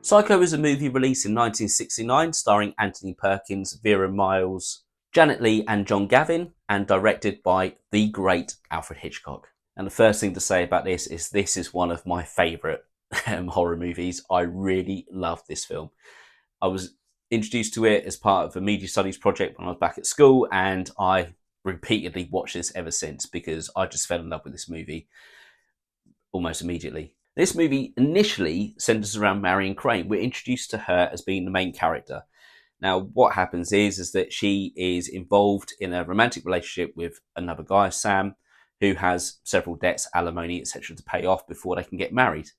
Psycho is a movie released in 1969 starring Anthony Perkins, Vera Miles, Janet Leigh and John Gavin, and directed by the great Alfred Hitchcock. And the first thing to say about this is one of my favourite horror movies. I really love this film. I was introduced to it as part of a media studies project when I was back at school, and I repeatedly watched this ever since because I just fell in love with this movie almost immediately. This movie initially centres around Marion Crane. We're introduced to her as being the main character. Now, what happens is that she is involved in a romantic relationship with another guy, Sam, who has several debts, alimony, etc., to pay off before they can get married.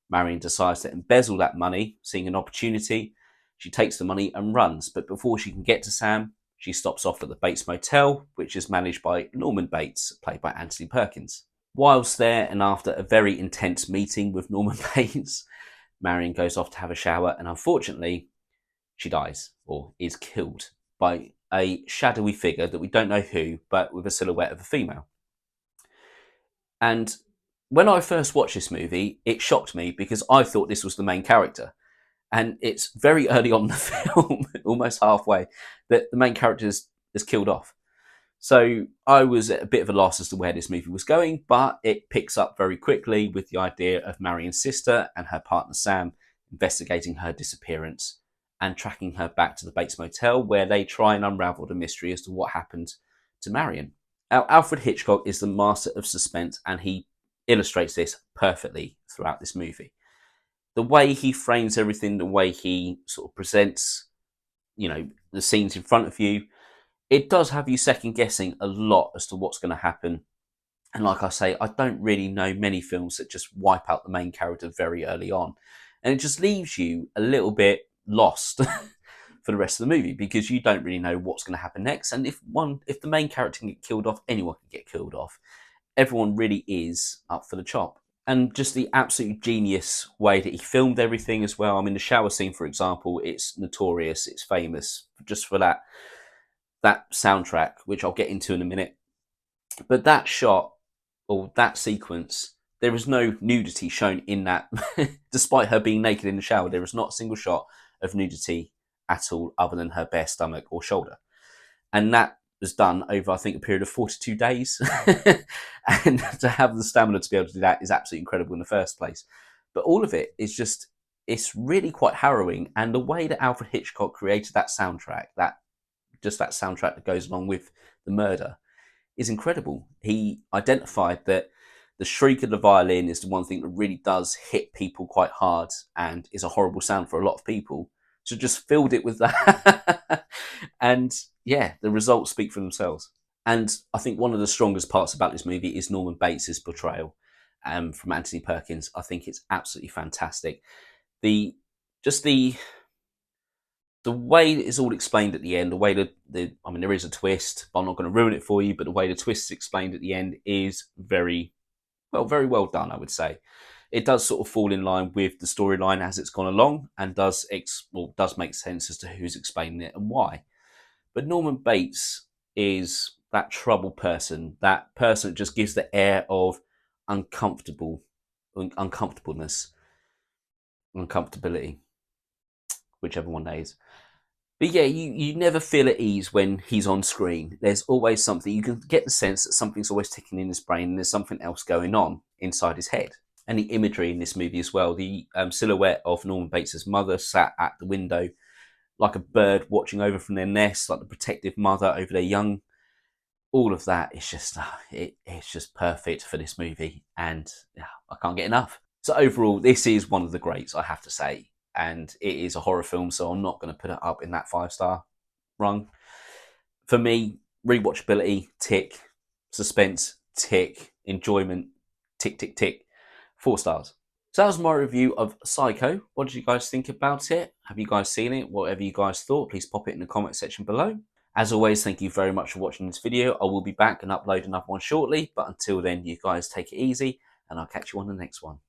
Marion decides to embezzle that money, seeing an opportunity. She takes the money and runs, but before she can get to Sam, she stops off at the Bates Motel, which is managed by Norman Bates, played by Anthony Perkins. Whilst there, and after a very intense meeting with Norman Bates, Marion goes off to have a shower, and unfortunately, she dies, or is killed, by a shadowy figure that we don't know who, but with a silhouette of a female. And when I first watched this movie, it shocked me because I thought this was the main character. And it's very early on in the film, almost halfway, that the main character is killed off. So I was at a bit of a loss as to where this movie was going, but it picks up very quickly with the idea of Marion's sister and her partner Sam investigating her disappearance and tracking her back to the Bates Motel, where they try and unravel the mystery as to what happened to Marion. Now, Alfred Hitchcock is the master of suspense, and he illustrates this perfectly throughout this movie. The way he frames everything, the way he sort of presents, the scenes in front of you, it does have you second guessing a lot as to what's going to happen. And like I say, I don't really know many films that just wipe out the main character very early on. And it just leaves you a little bit lost for the rest of the movie because you don't really know what's going to happen next. And if the main character can get killed off, anyone can get killed off. Everyone really is up for the chop. And just the absolute genius way that he filmed everything as well. I mean, the shower scene, for example, it's notorious, it's famous just for that soundtrack, which I'll get into in a minute. But that shot, or that sequence, there is no nudity shown in that. Despite her being naked in the shower, there is not a single shot of nudity at all other than her bare stomach or shoulder. And that was done over, I think, a period of 42 days. And to have the stamina to be able to do that is absolutely incredible in the first place. But all of it is just, it's really quite harrowing. And the way that Alfred Hitchcock created that soundtrack, that soundtrack that goes along with the murder, is incredible. He identified that the shriek of the violin is the one thing that really does hit people quite hard and is a horrible sound for a lot of people. So just filled it with that. And yeah, the results speak for themselves. And I think one of the strongest parts about this movie is Norman Bates' portrayal from Anthony Perkins. I think it's absolutely fantastic. The way it's all explained at the end, the way that there is a twist, but I'm not going to ruin it for you, but the way the twist is explained at the end is very well done, I would say. It does sort of fall in line with the storyline as it's gone along and does make sense as to who's explaining it and why. But Norman Bates is that troubled person, that person that just gives the air of uncomfortability, whichever one that is. But yeah, you never feel at ease when he's on screen. There's always something. You can get the sense that something's always ticking in his brain and there's something else going on inside his head. And the imagery in this movie as well, the silhouette of Norman Bates' mother sat at the window like a bird watching over from their nest, like the protective mother over their young. All of that is just, it's just perfect for this movie. And I can't get enough. So overall, this is one of the greats, I have to say. And it is a horror film, so I'm not going to put it up in that 5-star rung. For me, rewatchability, tick. Suspense, tick. Enjoyment, tick, tick, tick. 4 stars. So that was my review of Psycho. What did you guys think about it? Have you guys seen it? Whatever you guys thought, please pop it in the comment section below. As always, thank you very much for watching this video. I will be back and upload another one shortly, but until then, you guys take it easy, and I'll catch you on the next one.